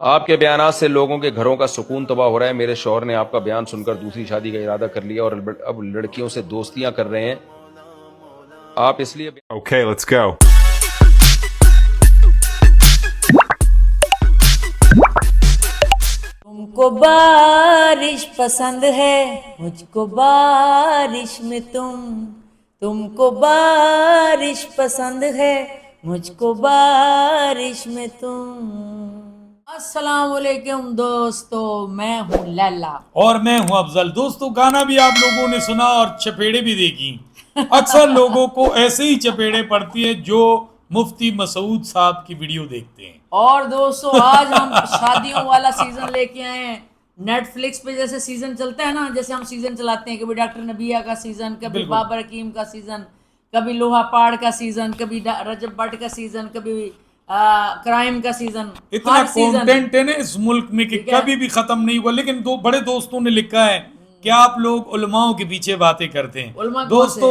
آپ کے بیانات سے لوگوں کے گھروں کا سکون تباہ ہو رہا ہے۔ میرے شوہر نے آپ کا بیان سن کر دوسری شادی کا ارادہ کر لیا اور اب لڑکیوں سے دوستیاں کر رہے ہیں۔ آپ اس لیے Okay, let's go. تم کو بارش پسند ہے، مجھ کو بارش میں تم کو بارش پسند ہے، مجھ کو بارش میں تم۔ السلام علیکم دوستو، میں ہوں لیلا اور میں ہوں افضل۔ دوستو گانا بھی آپ لوگوں نے سنا اور چپیڑے بھی دیکھی۔ اکثر لوگوں کو ایسے ہی چپیڑے پڑتی ہیں جو مفتی مسعود صاحب کی ویڈیو دیکھتے ہیں۔ اور دوستو آج ہم شادیوں والا سیزن لے کے آئے ہیں۔ نیٹ فلکس پہ جیسے سیزن چلتا ہے نا، جیسے ہم سیزن چلاتے ہیں، کبھی ڈاکٹر نبیہ کا سیزن، کبھی بابر حکیم کا سیزن، کبھی لوہا پاڑ کا سیزن، کبھی رجب بٹ کا سیزن، کبھی کرائم کا سیزن۔ اتنا کانٹینٹ ہے نا اس ملک میں کہ کبھی بھی ختم نہیں ہوا۔ لیکن دو بڑے دوستوں نے لکھا ہے کہ آپ لوگ علماءوں کے پیچھے باتیں کرتے ہیں۔ دوستو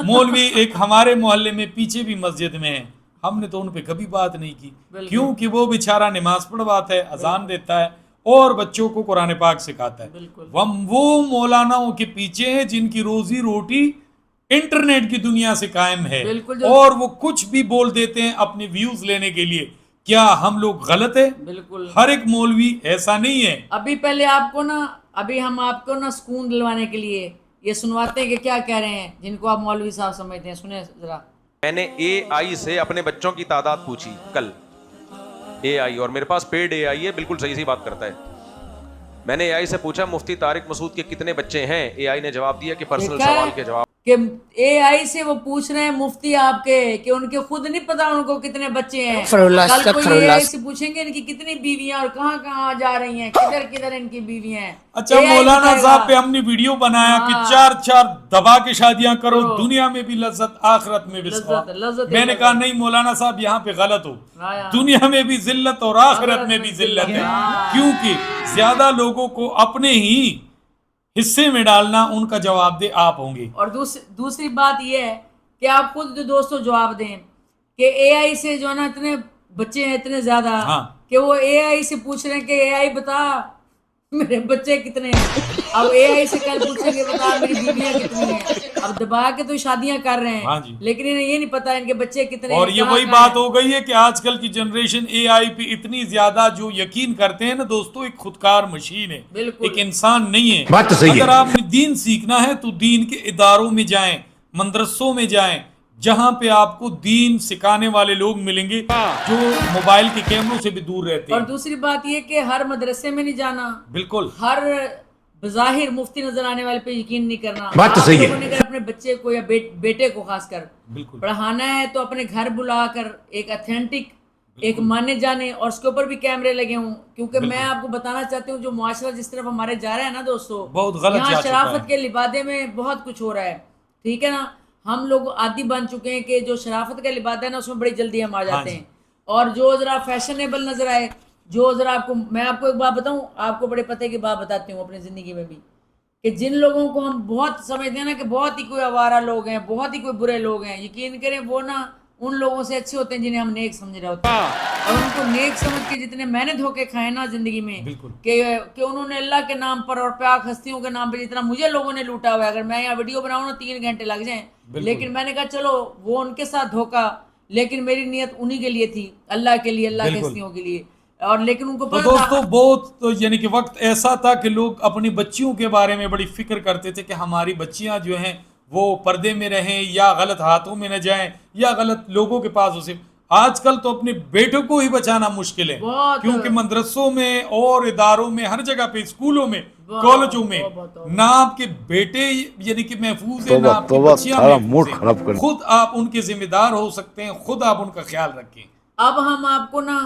مولوی ایک ہمارے محلے میں پیچھے بھی مسجد میں ہے، ہم نے تو ان پہ کبھی بات نہیں کی، کیونکہ وہ بیچارہ نماز پڑھواتا ہے، اذان دیتا ہے اور بچوں کو قرآن پاک سکھاتا ہے۔ وہ مولاناؤں کے پیچھے ہیں جن کی روزی روٹی انٹرنیٹ کی دنیا سے قائم ہے، اور وہ کچھ بھی بول دیتے ہیں اپنی ویوز لینے کے لیے۔ کیا ہم لوگ غلط ہیں؟ بالکل ہر ایک مولوی ایسا نہیں ہے۔ ابھی ہم آپ کو نا سکون دلوانے کے لیے یہ سنواتے ہیں کہ کیا کہہ رہے ہیں جن کو آپ مولوی صاحب سمجھتے ہیں۔ سنیں ذرا۔ میں نے اے آئی سے اپنے بچوں کی تعداد پوچھی کل، اے آئی، اور میرے پاس پیڈ اے آئی ہے، بالکل صحیح سی بات کرتا ہے۔ میں نے اے آئی سے پوچھا مفتی طارق مسعود کے کتنے بچے ہیں؟ اے آئی نے جواب دیا کہ پرسنل سوال کے جواب کہ اے آئی سے وہ پوچھ رہے ہیں مفتی آپ کے کہ ان کے خود نہیں پتا ان کو کتنے بچے ہیں۔ کل کوئی اے آئی سے پوچھیں گے ان کی کتنی بیویاں اور کہاں کہاں جا رہی ہیں، کدھر کدھر ان کی بیویاں ہیں۔ اچھا مولانا صاحب پہ ہم نے ویڈیو بنایا کہ چار دبا کے شادیاں کرو، دنیا میں بھی لذت آخرت میں بھی ثواب۔ میں نے کہا نہیں مولانا صاحب یہاں پہ غلط ہو، دنیا میں بھی ذلت اور آخرت میں بھی ذلت ہے، کیونکہ زیادہ لوگوں کو اپنے ہی حصے میں ڈالنا ان کا جواب دہ آپ ہوں گے۔ اور دوسری بات یہ ہے کہ آپ خود دوستو جواب دیں کہ اے آئی سے جو ہے نا اتنے بچے ہیں اتنے زیادہ کہ وہ اے آئی سے پوچھ رہے ہیں کہ اے آئی بتا میرے بچے کتنے ہیں۔ اب اے آئی سے کل پوچھیں گے بتا میری بیویاں کتنی ہیں۔ اب دبا کے تو شادیاں کر رہے ہیں لیکن انہیں یہ نہیں پتا ان کے بچے کتنے ہیں۔ اور یہ وہی بات ہو گئی ہے کہ آج کل کی جنریشن اے آئی پہ اتنی زیادہ جو یقین کرتے ہیں نا دوستو، ایک خودکار مشین ہے، ایک انسان نہیں ہے۔ اگر آپ نے دین سیکھنا ہے تو دین کے اداروں میں جائیں، مدرسوں میں جائیں، جہاں پہ آپ کو دین سکھانے والے لوگ ملیں گے جو موبائل کے کیمروں سے بھی دور رہتے ہیں۔ اور دوسری بات یہ کہ ہر مدرسے میں نہیں جانا، بالکل ہر بظاہر مفتی نظر آنے والے پہ یقین نہیں کرنا۔ آپ لوگوں نے اگر اپنے بچے کو یا بیٹے کو خاص کر پڑھانا ہے تو اپنے گھر بلا کر ایک اتھینٹک ایک مانے جانے، اور اس کے اوپر بھی کیمرے لگے ہوں، کیونکہ میں آپ کو بتانا چاہتی ہوں جو معاشرہ جس طرف ہمارے جا رہا ہے نا دوستو، یہاں شرافت کے لبادے میں بہت کچھ ہو رہا ہے، ٹھیک ہے نا۔ ہم لوگ عادی بن چکے ہیں کہ جو شرافت کا لبادہ ہے نا اس میں بڑی جلدی ہم آ جاتے ہیں، اور جو ذرا فیشنیبل نظر آئے، جو ذرا آپ کو، میں آپ کو ایک بات بتاؤں، آپ کو بڑے پتے کی بات بتاتی ہوں اپنی زندگی میں بھی، کہ جن لوگوں کو ہم بہت سمجھتے ہیں نا کہ بہت ہی کوئی آوارہ لوگ ہیں، بہت ہی کوئی برے لوگ ہیں، یقین کریں وہ نا ان لوگوں سے اچھے ہوتے ہیں جنہیں ہم نیک سمجھ رہے ہوتے ہیں۔ اور ان کو نیک سمجھ کے جتنے میں نے دھوکے کھائے نا زندگی میں کہ انہوں نے اللہ کے نام پر اور پاک ہستیوں کے نام پہ جتنا مجھے لوگوں نے لوٹا ہوا ہے، اگر میں یہاں ویڈیو بناؤں نا 3 گھنٹے لگ جائیں، لیکن میں نے کہا چلو وہ ان کے ساتھ دھوکا، لیکن میری نیت انہی کے لیے تھی، اللہ کے لیے، اللہ کے ہستیوں کے لیے، اور لیکن ان کو تو دوستو بہت یعنی کہ وقت ایسا تھا کہ لوگ اپنی بچیوں کے بارے میں بڑی فکر کرتے تھے کہ ہماری بچیاں جو ہیں وہ پردے میں رہیں یا غلط ہاتھوں میں نہ جائیں یا غلط لوگوں کے پاس اسے۔ آج کل تو اپنے بیٹوں کو ہی بچانا مشکل ہے، کیونکہ مدرسوں میں اور اداروں میں ہر جگہ پہ، اسکولوں میں، کالجوں میں نہ آپ کے بیٹے یعنی کہ محفوظ ہیں، نہ آپ کی بچیاں محفوظ ہیں۔ خود آپ ان کے ذمہ دار ہو سکتے ہیں، خود آپ ان کا خیال رکھیں۔ اب ہم آپ کو نا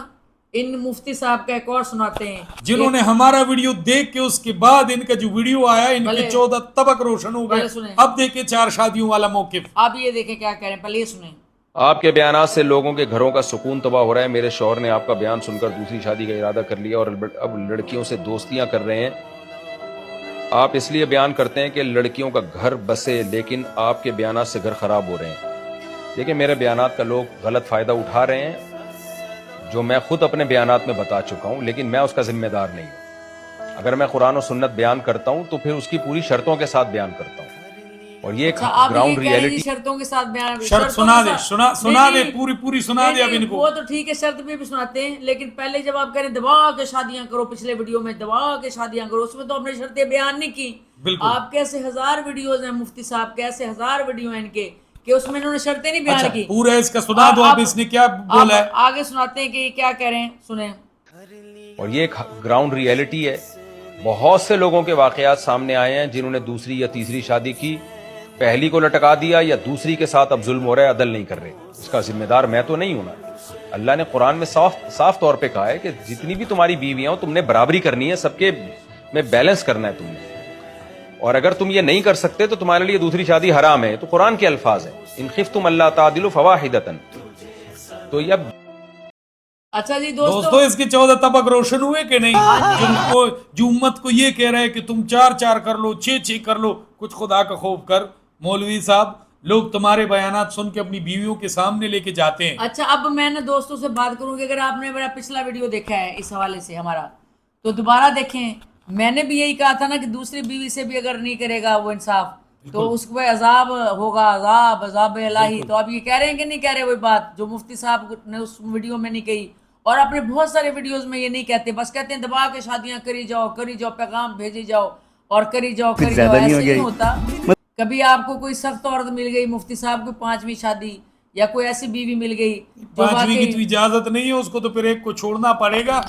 ان مفتی صاحب کا ایک اور سناتے ہیں جنہوں نے ہمارا ویڈیو دیکھ کے اس کے بعد ان کا جو ویڈیو آیا ان کے 14 طبق روشن ہو گئے۔ اب دیکھیں 4 شادیوں والا موقف۔ آپ یہ دیکھیں کیا کہہ رہے ہیں، پہلے یہ سنیں۔ آپ کے بیانات سے لوگوں کے گھروں کا سکون تباہ ہو رہا ہے۔ میرے شوہر نے آپ کا بیان سن کر دوسری شادی کا ارادہ کر لیا اور اب لڑکیوں سے دوستیاں کر رہے ہیں۔ آپ اس لیے بیان کرتے ہیں کہ لڑکیوں کا گھر بسے، لیکن آپ کے بیانات سے گھر خراب ہو رہے ہیں۔ دیکھیں میرے بیانات کا لوگ غلط فائدہ اٹھا رہے ہیں۔ جو میں خود اپنے بیانات میں بتا چکا ہوں، لیکن میں اس کا ذمہ دار نہیں ہوں. اگر میں قرآن و سنت بیان کرتا ہوں تو پھر اس کی پوری شرطوں کے ساتھ بیان کرتا ہوں، اور یہ ایک گراؤنڈ ریئلٹی. شرطوں کے ساتھ بیان شرط سنا دے پوری سنا دے اب ان کو. وہ تو ٹھیک ہے، شرط بھی سناتے ہیں، لیکن پہلے جب آپ کہہ رہے دبا کے شادیاں کرو، پچھلے ویڈیو میں دبا کے شادیاں کرو، اس میں تو آپ نے شرطیں بیان نہیں کی. آپ کیسے 1000 ویڈیوز ہیں مفتی صاحب، کیسے 1000 ویڈیو ہیں ان کے کہ اس میں انہوں نے شرطیں نہیں بیان کی. پورا اس کا سنا دو اب اس نے کیا بولا ہے. آگے سناتے ہیں کہ یہ کیا کہہ رہے ہیں، سنیں. اور یہ ایک گراؤنڈ ریئلٹی ہے. بہت سے لوگوں کے واقعات سامنے آئے ہیں جنہوں نے دوسری یا تیسری شادی کی، پہلی کو لٹکا دیا یا دوسری کے ساتھ اب ظلم ہو رہا ہے، عدل نہیں کر رہے. اس کا ذمہ دار میں تو نہیں ہوں نا. اللہ نے قرآن میں صاف طور پہ کہا ہے کہ جتنی بھی تمہاری بیویاں ہوں تم نے برابری کرنی ہے، سب کے میں بیلنس کرنا ہے تم نے. اور اگر تم یہ نہیں کر سکتے تو تمہارے لیے دوسری شادی حرام ہے. تو قرآن کے الفاظ ہیں، ان خفتم اللہ تعدلوا فواحدۃ. تو یہ اچھا جی دوستو اس کے 14 طبق روشن ہوئے کہ نہیں؟ جو امت کو یہ کہہ رہے ہیں کہ تم 4 کر لو، 6 کر لو. کچھ خدا کا خوف کر مولوی صاحب، لوگ تمہارے بیانات سن کے اپنی بیویوں کے سامنے لے کے جاتے ہیں. اچھا اب میں نے دوستوں سے بات کروں کہ اگر آپ نے میرا پچھلا ویڈیو دیکھا ہے اس حوالے سے ہمارا، تو دوبارہ دیکھیں. میں نے بھی یہی کہا تھا نا کہ دوسری بیوی سے بھی اگر نہیں کرے گا وہ انصاف تو اس کو عذاب ہوگا، عذاب الہی. تو اب یہ کہہ رہے ہیں کہ نہیں کہہ رہے وہی بات جو مفتی صاحب نے اس ویڈیو میں نہیں کہی، اور اپنے بہت سارے ویڈیوز میں یہ نہیں کہتے، بس کہتے ہیں دبا کے شادیاں کری جاؤ، پیغام بھیجی جاؤ اور کری جاؤ. ایسے نہیں ہوتا. کبھی آپ کو کوئی سخت عورت مل گئی، مفتی صاحب کو 5ویں شادی یا کوئی ایسی بیوی مل گئی 5ویں کی تو اجازت نہیں ہے اس کو، تو پھر ایک کو چھوڑنا پڑے گا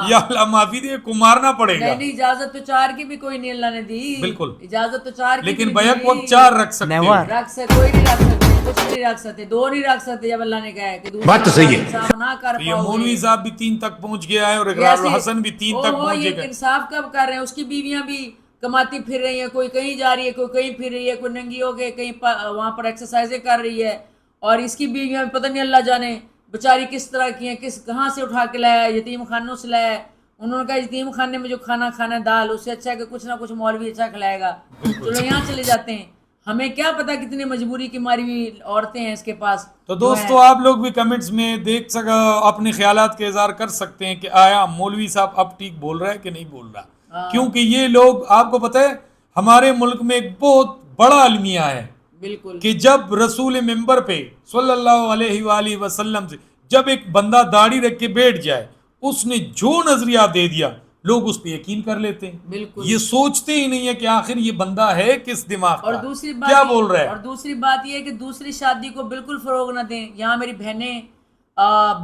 یا اللہ معافی دے کو مارنا پڑے گا. نہیں اجازت تو 4 کی بھی کوئی نہیں اللہ نے دی. بالکل اجازت تو 4 کی، لیکن بیک وقت 4 رکھ سکتے، کوئی نہیں رکھ سکتے، کچھ نہیں رکھ سکتے، 2 نہیں رکھ سکتے. جب اللہ نے کہا ہے کہ بات تو صحیح انصاف نہ کر یہ مولوی صاحب بھی 3 تک پہنچ گیا ہے اور اقرار الحسن بھی 3 تک پہنچے گا. انصاف کب کر رہے ہیں؟ اس کی بیویاں بھی کماتی پھر رہی ہیں، کوئی کہیں جا رہی ہے، کوئی کہیں پھر رہی ہے، کوئی ننگی ہو گئے کہیں وہاں پر ایکسرسائزیں کر رہی ہے، اور اس کی بیویاں پتہ نہیں اللہ جانے بیچاری کس طرح کی ہیں، کہاں سے اٹھا کے لایا ہے، یتیم خانوں سے لایا ہے. انہوں نے کہا یتیم خانے میں جو کھانا ہے دال، اس سے اچھا ہے کہ کچھ نہ کچھ مولوی اچھا کھلائے گا، چلو یہاں چلے جاتے ہیں. ہمیں کیا پتا کتنی مجبوری کی ماری ہوئی عورتیں ہیں اس کے پاس. تو دوستو آپ لوگ بھی کمنٹس میں دیکھ سکا اپنے خیالات کے اظہار کر سکتے ہیں کہ آیا مولوی صاحب اب ٹھیک بول رہا ہے کہ نہیں بول رہا. کیونکہ یہ لوگ آپ کو پتہ ہے ہمارے ملک میں ایک بہت بڑا المیہ ہے بالکل کہ جب رسول منبر پہ صلی اللہ علیہ وآلہ وسلم سے جب ایک بندہ داڑھی رکھ کے بیٹھ جائے، اس نے جو نظریہ دے دیا لوگ اس پہ یقین کر لیتے ہیں. بالکل یہ سوچتے ہی نہیں ہے کہ آخر یہ بندہ ہے کس دماغ کا، اور دوسری بات کیا بول رہا ہے. اور دوسری بات یہ ہے کہ دوسری شادی کو بالکل فروغ نہ دیں. یہاں میری بہنیں،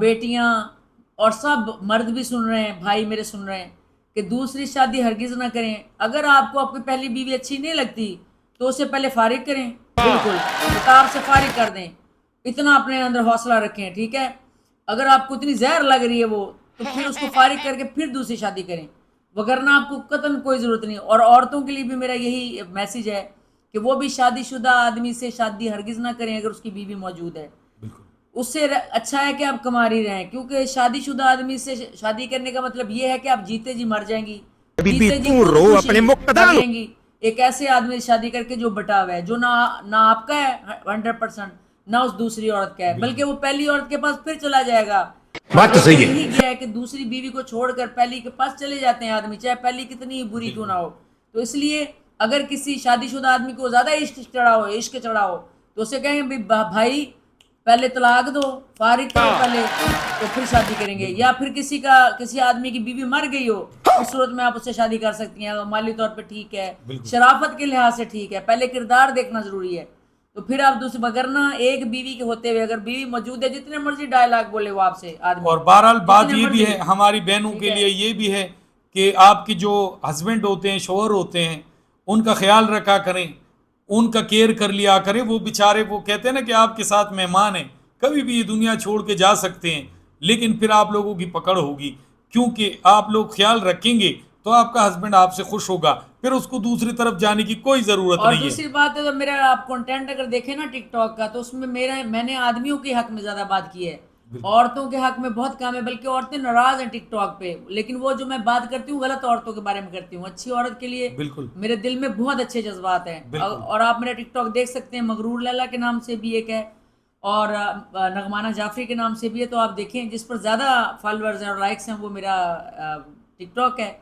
بیٹیاں اور سب مرد بھی سن رہے ہیں، بھائی میرے سن رہے ہیں کہ دوسری شادی ہرگز نہ کریں. اگر آپ کو آپ کی پہلی بیوی اچھی نہیں لگتی تو اسے پہلے فارغ کریں، بالکل کتاب سے فارغ کر دیں. اتنا اپنے اندر حوصلہ رکھیں، ٹھیک ہے. اگر آپ کو اتنی زہر لگ رہی ہے وہ، تو پھر اس کو فارغ کر کے پھر دوسری شادی کریں، وگرنہ آپ کو قطعاً کوئی ضرورت نہیں. اور عورتوں کے لیے بھی میرا یہی میسیج ہے کہ وہ بھی شادی شدہ آدمی سے شادی ہرگز نہ کریں اگر اس کی بیوی موجود ہے. اس سے اچھا ہے کہ آپ کما رہی رہیں، کیونکہ شادی شدہ آدمی سے شادی کرنے کا مطلب یہ ہے کہ آپ جیتے جی مر جائیں گی، جیتے جی مر جائیں گی. ایک ایسے آدمی سے شادی کر کے جو بٹا ہوا ہے، جو نہ آپ کا ہے 100%، نہ اس دوسری عورت کا ہے، بلکہ وہ پہلی عورت کے پاس پھر چلا جائے گا. بات تو صحیح ہے. یہی کیا ہے کہ دوسری بیوی کو چھوڑ کر پہلی کے پاس چلے جاتے ہیں آدمی، چاہے پہلی کتنی بری کیوں نہ ہو. تو اس لیے اگر کسی شادی شدہ آدمی کو زیادہ عشق چڑھا ہو تو اسے کہیں بھائی پہلے طلاق دو، فارغ کرو پہلے، تو پھر شادی کریں گے. یا پھر کسی آدمی کی بیوی مر گئی ہو، اس صورت میں آپ اس سے شادی کر سکتی ہیں، مالی طور پہ ٹھیک ہے، شرافت کے لحاظ سے ٹھیک ہے، پہلے کردار دیکھنا ضروری ہے. تو پھر آپ دوسرے وگرنہ ایک بیوی کے ہوتے ہوئے اگر بیوی موجود ہے جتنے مرضی ڈائلاگ بولے وہ آپ سے آدمی. اور بہرحال بات یہ بھی ہے ہماری بہنوں کے لیے یہ بھی ہے کہ آپ کی جو ہسبینڈ ہوتے ہیں، شوہر ہوتے ہیں، ان کا خیال رکھا کریں، ان کا کیئر کر لیا کریں. وہ بیچارے وہ کہتے ہیں نا کہ آپ کے ساتھ مہمان ہیں، کبھی بھی یہ دنیا چھوڑ کے جا سکتے ہیں، لیکن پھر آپ لوگوں کی پکڑ ہوگی، کیونکہ آپ لوگ خیال رکھیں گے تو آپ کا ہسبینڈ آپ سے خوش ہوگا، پھر اس کو دوسری طرف جانے کی کوئی ضرورت نہیں ہے. اور دوسری بات ہے، میرا آپ کنٹینٹ اگر دیکھیں نا ٹک ٹاک کا، تو اس میں میں نے آدمیوں کے حق میں زیادہ بات کی ہے، عورتوں کے حق میں بہت کم ہے. بلکہ عورتیں ناراض ہیں ٹک ٹاک پہ، لیکن وہ جو میں بات کرتی ہوں غلط عورتوں کے بارے میں کرتی ہوں. اچھی عورت کے لیے میرے دل میں بہت اچھے جذبات ہیں. اور آپ میرا ٹک ٹاک دیکھ سکتے ہیں، مغرور لیلا کے نام سے بھی ایک ہے، اور نغمانہ جعفری کے نام سے بھی ہے، تو آپ دیکھیں جس پر زیادہ فالوورز ہیں اور لائکس ہیں وہ میرا ٹک ٹاک ہے،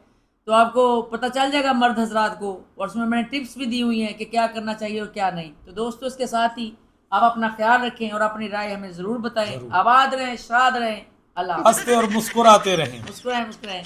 تو آپ کو پتہ چل جائے گا مرد حضرات کو، اور اس میں نے ٹپس بھی دی ہوئی ہیں کہ کیا کرنا چاہیے اور کیا نہیں۔ تو دوستو اس کے ساتھ ہی آپ اپنا خیال رکھیں اور اپنی رائے ہمیں ضرور بتائیں۔ آباد رہیں، شاد رہیں، اللہ حافظ۔ ہنستے اور مسکراتے رہیں۔ مسکرائیں مسکرائیں۔